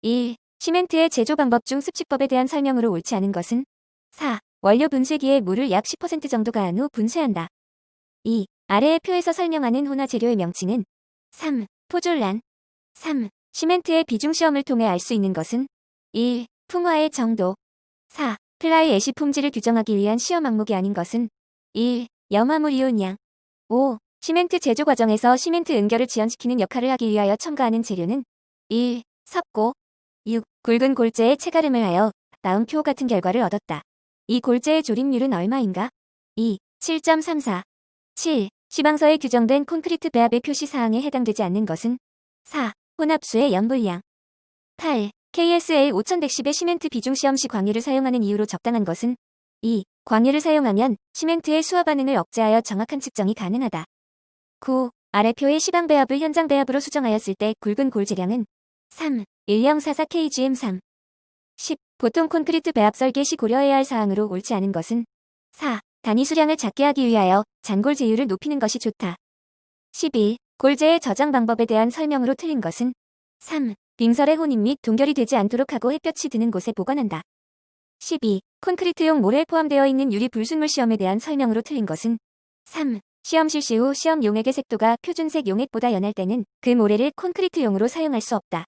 1. 시멘트의 제조 방법 중 습식법에 대한 설명으로 옳지 않은 것은 4. 원료 분쇄기에 물을 약 10% 정도 가한 후 분쇄한다. 2. 아래의 표에서 설명하는 혼화 재료의 명칭은 3. 포졸란 3. 시멘트의 비중 시험을 통해 알 수 있는 것은 1. 풍화의 정도 4. 플라이 애시 품질을 규정하기 위한 시험 항목이 아닌 것은 1. 염화물 이온량 5. 시멘트 제조 과정에서 시멘트 응결을 지연시키는 역할을 하기 위하여 첨가하는 재료는 1. 섭고 6. 굵은 골재에 체가름을 하여 다음 표 같은 결과를 얻었다. 이 골재의 조립률은 얼마인가? 2. 7.34 7. 시방서에 규정된 콘크리트 배합의 표시사항에 해당되지 않는 것은 4. 혼합수의 연분량 8. KSL 5110의 시멘트 비중 시험 시 광유를 사용하는 이유로 적당한 것은 2. 광유를 사용하면 시멘트의 수화 반응을 억제하여 정확한 측정이 가능하다. 9. 아래 표의 시방 배합을 현장 배합으로 수정하였을 때 굵은 골재량은 3. 1044kgm3 10. 보통 콘크리트 배합 설계 시 고려해야 할 사항으로 옳지 않은 것은 4. 단위 수량을 작게 하기 위하여 잔골 제율을 높이는 것이 좋다. 11. 골재의 저장 방법에 대한 설명으로 틀린 것은 3. 빙설의 혼입 및 동결이 되지 않도록 하고 햇볕이 드는 곳에 보관한다. 12. 콘크리트용 모래에 포함되어 있는 유리 불순물 시험에 대한 설명으로 틀린 것은 3. 시험 실시 후 시험 용액의 색도가 표준색 용액보다 연할 때는 그 모래를 콘크리트용으로 사용할 수 없다.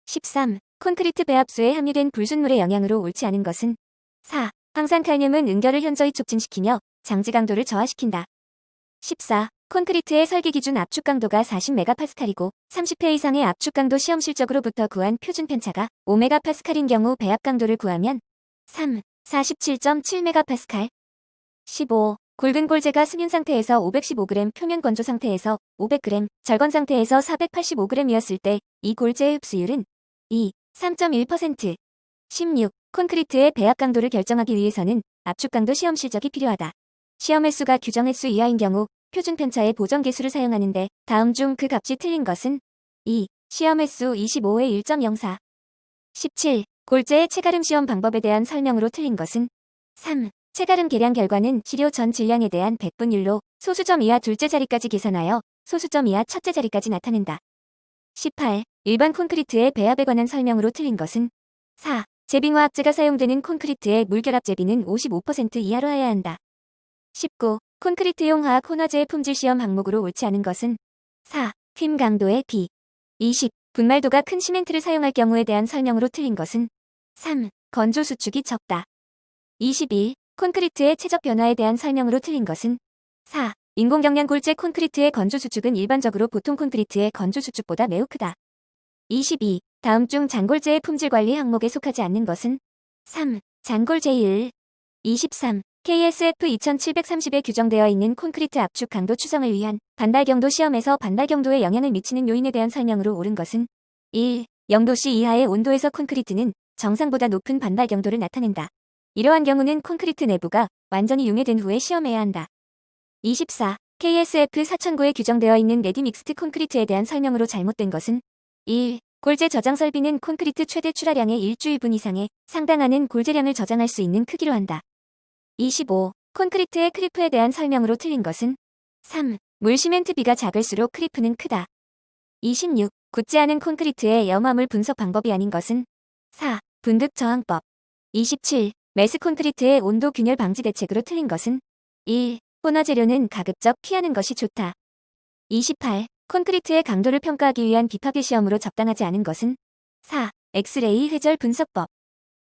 13. 콘크리트 배합수에 함유된 불순물의 영향으로 옳지 않은 것은 4. 황산칼륨은 응결을 현저히 촉진시키며 장지 강도를 저하시킨다. 14. 콘크리트의 설계 기준 압축 강도가 40메가파스칼이고 30회 이상의 압축 강도 시험 실적으로부터 구한 표준 편차가 5메가파스칼인 경우 배합 강도를 구하면 3. 47.7메가파스칼 15. 굵은 골재가 승인 상태에서 515g, 표면 건조 상태에서 500g, 절건 상태에서 485g이었을 때 이 골재의 흡수율은 2. 3.1%. 16. 콘크리트의 배합 강도를 결정하기 위해서는 압축 강도 시험 실적이 필요하다. 시험 횟수가 규정 횟수 이하인 경우 표준 편차의 보정 계수를 사용하는데 다음 중 그 값이 틀린 것은 2. 시험 횟수 25의 1.04. 17. 골재의 체가름 시험 방법에 대한 설명으로 틀린 것은 3. 체가름 계량 결과는 시료 전 질량에 대한 백분율로 소수점 이하 둘째 자리까지 계산하여 소수점 이하 첫째 자리까지 나타낸다. 18. 일반 콘크리트의 배합에 관한 설명으로 틀린 것은 4. 제빙화학제가 사용되는 콘크리트의 물결합 제비는 55% 이하로 해야 한다. 19. 콘크리트용 화학 혼화제의 품질 시험 항목으로 옳지 않은 것은 4. 힘 강도의 비 20. 분말도가 큰 시멘트를 사용할 경우에 대한 설명으로 틀린 것은 3. 건조 수축이 적다. 21. 콘크리트의 체적 변화에 대한 설명으로 틀린 것은 4. 인공경량 골재 콘크리트의 건조 수축은 일반적으로 보통 콘크리트의 건조 수축보다 매우 크다. 22. 다음 중 잔골재의 품질 관리 항목에 속하지 않는 것은 3. 잔골 제일 23. KSF 2730에 규정되어 있는 콘크리트 압축 강도 추정을 위한 반발 경도 시험에서 반발 경도에 영향을 미치는 요인에 대한 설명으로 옳은 것은 1. 0도씨 이하의 온도에서 콘크리트는 정상보다 높은 반발 경도를 나타낸다. 이러한 경우는 콘크리트 내부가 완전히 융해된 후에 시험해야 한다. 24. KSF 4009에 규정되어 있는 레디 믹스트 콘크리트에 대한 설명으로 잘못된 것은 1. 골재 저장 설비는 콘크리트 최대 출하량의 일주일분 이상에 상당하는 골재량을 저장할 수 있는 크기로 한다. 25. 콘크리트의 크리프에 대한 설명으로 틀린 것은 3. 물 시멘트 비가 작을수록 크리프는 크다. 26. 굳지 않은 콘크리트의 염화물 분석 방법이 아닌 것은 4. 분극 저항법 27. 메스 콘크리트의 온도 균열 방지 대책으로 틀린 것은 1. 혼화 재료는 가급적 피하는 것이 좋다. 28. 콘크리트의 강도를 평가하기 위한 비파괴 시험으로 적당하지 않은 것은 4. 엑스레이 회절 분석법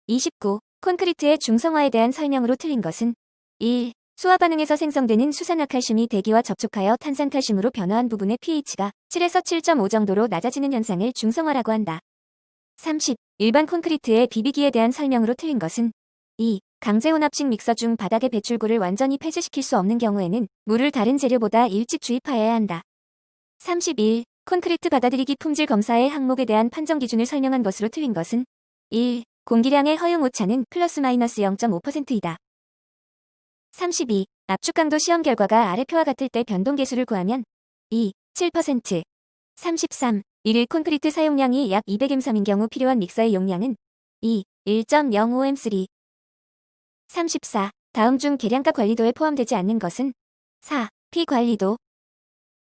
29. 콘크리트의 중성화에 대한 설명으로 틀린 것은 1. 수화 반응에서 생성되는 수산화칼슘이 대기와 접촉하여 탄산칼슘으로 변화한 부분의 pH가 7에서 7.5 정도로 낮아지는 현상을 중성화라고 한다. 30. 일반 콘크리트의 비비기에 대한 설명으로 틀린 것은 2. 강제혼합식 믹서 중 바닥의 배출구를 완전히 폐쇄시킬 수 없는 경우에는 물을 다른 재료보다 일찍 주입하여야 한다. 31. 콘크리트 받아들이기 품질 검사의 항목에 대한 판정 기준을 설명한 것으로 틀린 것은 1. 공기량의 허용 오차는 플러스 마이너스 0.5%이다. 32. 압축 강도 시험 결과가 아래 표와 같을 때 변동 계수를 구하면 2. 7%. 33. 1일 콘크리트 사용량이 약 200m3인 경우 필요한 믹서의 용량은 2. 1.05m3. 34. 다음 중 계량가 관리도에 포함되지 않는 것은 4. 피 관리도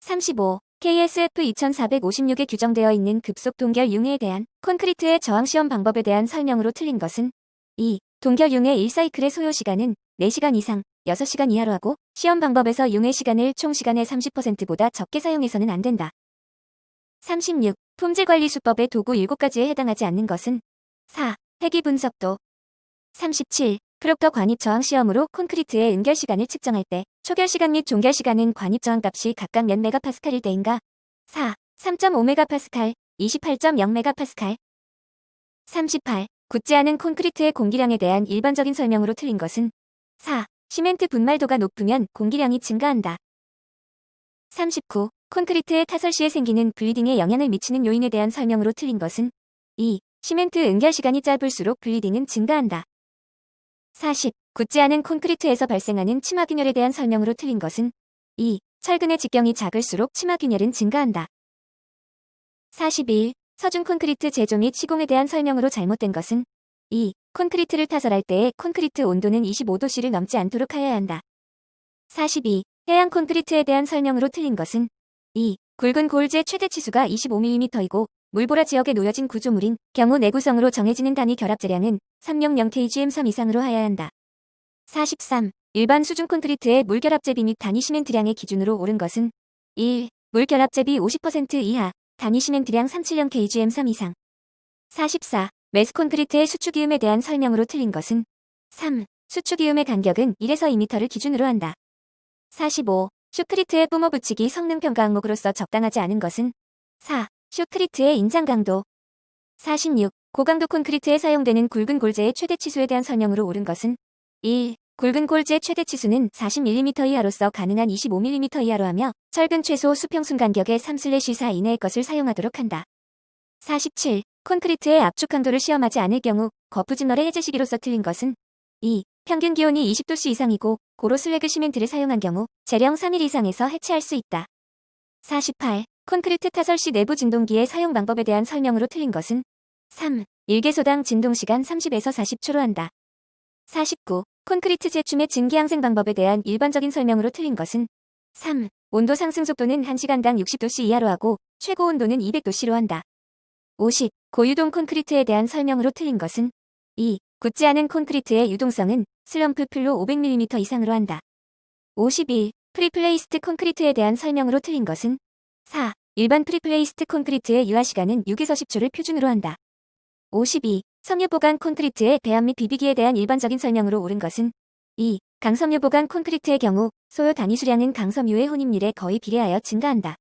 35. KSF 2456에 규정되어 있는 급속 동결 융해에 대한 콘크리트의 저항 시험 방법에 대한 설명으로 틀린 것은 2. 동결 융해 1사이클의 소요 시간은 4시간 이상 6시간 이하로 하고 시험 방법에서 융해 시간을 총 시간의 30%보다 적게 사용해서는 안 된다. 36. 품질관리 수법의 도구 7가지에 해당하지 않는 것은 4. 해기 분석도. 37. 프록터 관입 저항 시험으로 콘크리트의 응결 시간을 측정할 때 초결 시간 및 종결 시간은 관입 저항 값이 각각 몇 메가파스칼일 때인가? 4. 3.5 메가파스칼, 28.0 메가파스칼. 38. 굳지 않은 콘크리트의 공기량에 대한 일반적인 설명으로 틀린 것은 4. 시멘트 분말도가 높으면 공기량이 증가한다. 39. 콘크리트의 타설 시에 생기는 블리딩에 영향을 미치는 요인에 대한 설명으로 틀린 것은 2. 시멘트 응결 시간이 짧을수록 블리딩은 증가한다. 40. 굳지 않은 콘크리트에서 발생하는 치마균열에 대한 설명으로 틀린 것은 2. 철근의 직경이 작을수록 치마균열은 증가한다. 41. 서중 콘크리트 제조 및 시공에 대한 설명으로 잘못된 것은 2. 콘크리트를 타설할 때의 콘크리트 온도는 25도씨를 넘지 않도록 하여야 한다. 42. 해양 콘크리트에 대한 설명으로 틀린 것은 2. 굵은 골재 최대 치수가 25mm이고 물보라 지역에 놓여진 구조물인 경우 내구성으로 정해지는 단위 결합재량은 300kgm3 이상으로 하여야 한다. 43. 일반 수중 콘크리트의 물결합제비 및 단위 시멘트량의 기준으로 옳은 것은 1. 물결합제비 50% 이하, 단위 시멘트량 370kgm3 이상. 44. 매스 콘크리트의 수축이음에 대한 설명으로 틀린 것은 3. 수축이음의 간격은 1에서 2m를 기준으로 한다. 45. 슈크리트의 뿜어 붙이기 성능 평가 항목으로서 적당하지 않은 것은 4. 슈크리트의 인장 강도. 46. 고강도 콘크리트에 사용되는 굵은 골재의 최대 치수에 대한 설명으로 옳은 것은 1. 굵은 골재 최대 치수는 40mm 이하로서 가능한 25mm 이하로 하며 철근 최소 수평순 간격의 3/4 이내의 것을 사용하도록 한다. 47. 콘크리트의 압축 강도를 시험하지 않을 경우 거푸집널의 해제 시기로서 틀린 것은 2. 평균 기온이 20도씨 이상이고 고로 슬래그 시멘트를 사용한 경우 재령 3일 이상에서 해체할 수 있다. 48. 콘크리트 타설 시 내부 진동기의 사용 방법에 대한 설명으로 틀린 것은 3. 1개소당 진동시간 30에서 40초로 한다. 49. 콘크리트 재춤의 증기항생 방법에 대한 일반적인 설명으로 틀린 것은 3. 온도 상승 속도는 1시간당 60도씨 이하로 하고 최고 온도는 200도씨로 한다. 50. 고유동 콘크리트에 대한 설명으로 틀린 것은 2. 굳지 않은 콘크리트의 유동성은 슬럼프 필로 500mm 이상으로 한다. 51. 프리플레이스트 콘크리트에 대한 설명으로 틀린 것은 4. 일반 프리플레이스트 콘크리트의 유화시간은 6에서 10초를 표준으로 한다. 52. 섬유 보강 콘크리트의 배합 및 비비기에 대한 일반적인 설명으로 옳은 것은 2. 강섬유 보강 콘크리트의 경우 소요 단위 수량은 강섬유의 혼입률에 거의 비례하여 증가한다.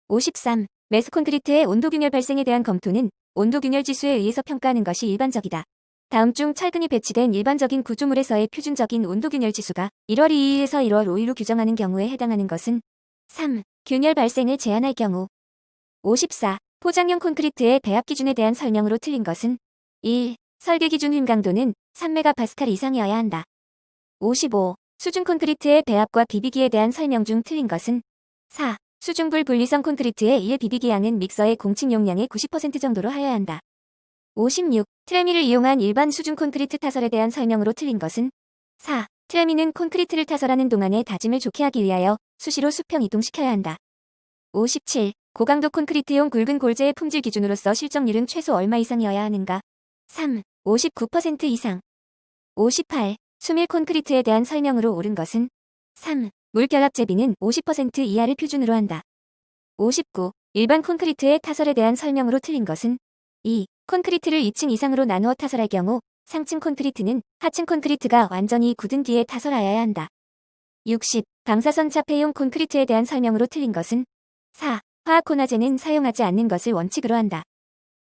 53. 매스 콘크리트의 온도균열 발생에 대한 검토는 온도균열 지수에 의해서 평가하는 것이 일반적이다. 다음 중 철근이 배치된 일반적인 구조물에서의 표준적인 온도균열 지수가 1월 2일에서 1월 5일로 규정하는 경우에 해당하는 것은 3. 균열 발생을 제한할 경우. 54. 포장용 콘크리트의 배합 기준에 대한 설명으로 틀린 것은 1. 설계 기준 휘 강도는 3메가파스칼 이상이어야 한다. 55. 수중 콘크리트의 배합과 비비기에 대한 설명 중 틀린 것은 4. 수중불 분리성 콘크리트의 1 비비기 양은 믹서의 공칭 용량의 90% 정도로 하여야 한다. 56. 트레미를 이용한 일반 수중 콘크리트 타설에 대한 설명으로 틀린 것은 4. 트레미는 콘크리트를 타설하는 동안에 다짐을 좋게 하기 위하여 수시로 수평 이동시켜야 한다. 57. 고강도 콘크리트용 굵은 골재의 품질 기준으로서 실적률은 최소 얼마 이상이어야 하는가? 3. 59% 이상. 58. 수밀 콘크리트에 대한 설명으로 옳은 것은 3. 물결합 제비는 50% 이하를 표준으로 한다. 59. 일반 콘크리트의 타설에 대한 설명으로 틀린 것은 2. 콘크리트를 2층 이상으로 나누어 타설할 경우 상층 콘크리트는 하층 콘크리트가 완전히 굳은 뒤에 타설하여야 한다. 60. 방사선 차폐용 콘크리트에 대한 설명으로 틀린 것은 4. 화학 혼화제는 사용하지 않는 것을 원칙으로 한다.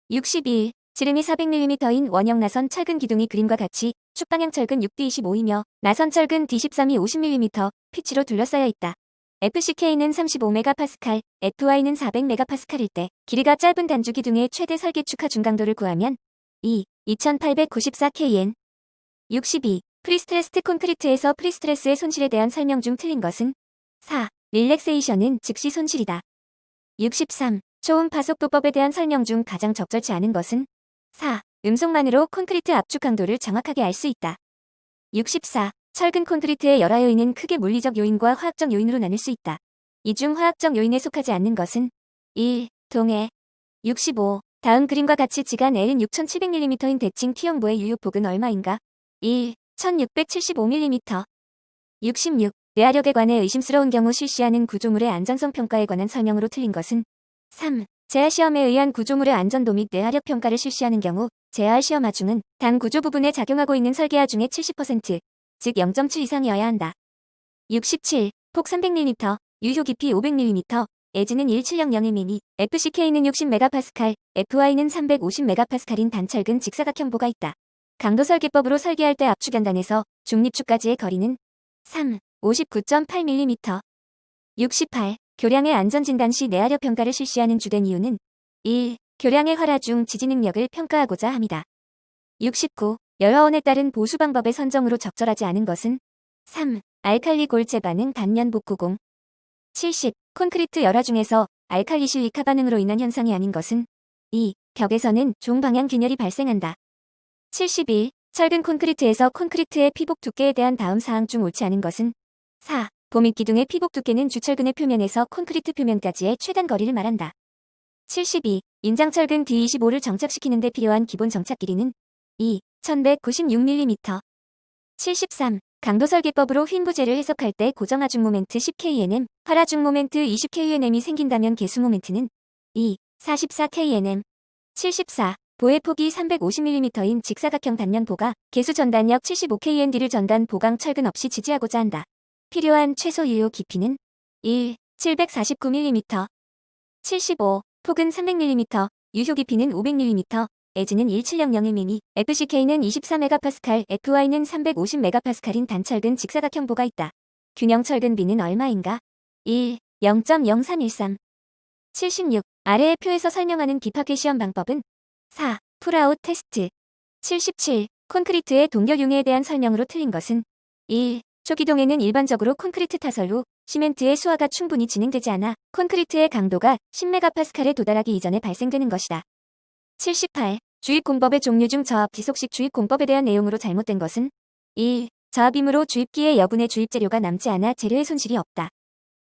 61. 지름이 400mm인 원형 나선 철근 기둥이 그림과 같이 축방향 철근 6D25이며 나선 철근 D13이 50mm 피치로 둘러싸여 있다. FCK는 35메가파스칼, FY는 400메가파스칼일 때 길이가 짧은 단주 기둥의 최대 설계 축하 중강도를 구하면 2. 2894kN. 62. 프리스트레스트 콘크리트에서 프리스트레스의 손실에 대한 설명 중 틀린 것은 4. 릴렉세이션은 즉시 손실이다. 63. 초음 파속도법에 대한 설명 중 가장 적절치 않은 것은 4. 음속만으로 콘크리트 압축 강도를 정확하게 알 수 있다. 64. 철근 콘크리트의 열화 요인은 크게 물리적 요인과 화학적 요인으로 나눌 수 있다. 이 중 화학적 요인에 속하지 않는 것은 1. 동해 65. 다음 그림과 같이 지간 L은 6700mm인 대칭 T형보의 유효폭은 얼마인가? 1. 1675mm 66. 내화력에 관해 의심스러운 경우 실시하는 구조물의 안전성 평가에 관한 설명으로 틀린 것은 3. 재활시험에 의한 구조물의 안전도 및 내화력 평가를 실시하는 경우 재활 시험 하중은 당 구조 부분에 작용하고 있는 설계 하중의 70%, 즉 0.7 이상이어야 한다. 67. 폭 300mm, 유효 깊이 500mm, 에즈는 1700mm, FCK는 60MPa, FY는 350MPa인 단철근 직사각형보가 있다. 강도 설계법으로 설계할 때 압축 연단에서 중립축까지의 거리는 3. 59.8mm. 68. 교량의 안전진단 시 내화력 평가를 실시하는 주된 이유는 1. 교량의 활화 중 지지 능력을 평가하고자 함이다. 69. 열화원에 따른 보수 방법의 선정으로 적절하지 않은 것은 3. 알칼리 골재 반응 단면 복구공 70. 콘크리트 열화 중에서 알칼리 실리카 반응으로 인한 현상이 아닌 것은 2. 벽에서는 종 방향 균열이 발생한다. 71. 철근 콘크리트에서 콘크리트의 피복 두께에 대한 다음 사항 중 옳지 않은 것은 4. 보밑 기둥의 피복 두께는 주철근의 표면에서 콘크리트 표면까지의 최단 거리를 말한다. 72. 인장철근 D25를 정착시키는 데 필요한 기본 정착 길이는 2. 1196mm. 73. 강도 설계법으로 휜 부재를 해석할 때 고정 하중 모멘트 10kNm, 활 하중 모멘트 20kNm이 생긴다면 개수 모멘트는 2. 44kNm. 74. 보의 폭이 350mm인 직사각형 단면보가 개수 전단력 75kNd를 전단 보강 철근 없이 지지하고자 한다. 필요한 최소 유효 깊이는 1. 749mm. 75. 폭은 300mm, 유효 깊이는 500mm, 에즈는 1700mm, FCK는 24MPa, FY는 350MPa인 단철근 직사각형보가 있다. 균형 철근 B는 얼마인가? 1. 0.0313. 76. 아래의 표에서 설명하는 기파괴 시험 방법은 4. 풀아웃 테스트. 77. 콘크리트의 동결 융해에 대한 설명으로 틀린 것은 1. 초기동에는 일반적으로 콘크리트 타설 후 시멘트의 수화가 충분히 진행되지 않아 콘크리트의 강도가 10MPa에 도달하기 이전에 발생되는 것이다. 78. 주입공법의 종류 중 저압 지속식 주입공법에 대한 내용으로 잘못된 것은 1. 저압이므로 주입기의 여분의 주입재료가 남지 않아 재료의 손실이 없다.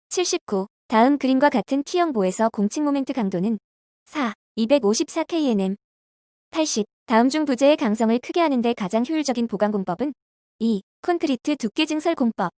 79. 다음 그림과 같은 T형보에서 공칭 모멘트 강도는 4. 254kNm. 80. 다음 중 부재의 강성을 크게 하는 데 가장 효율적인 보강 공법은 2. 콘크리트 두께 증설 공법.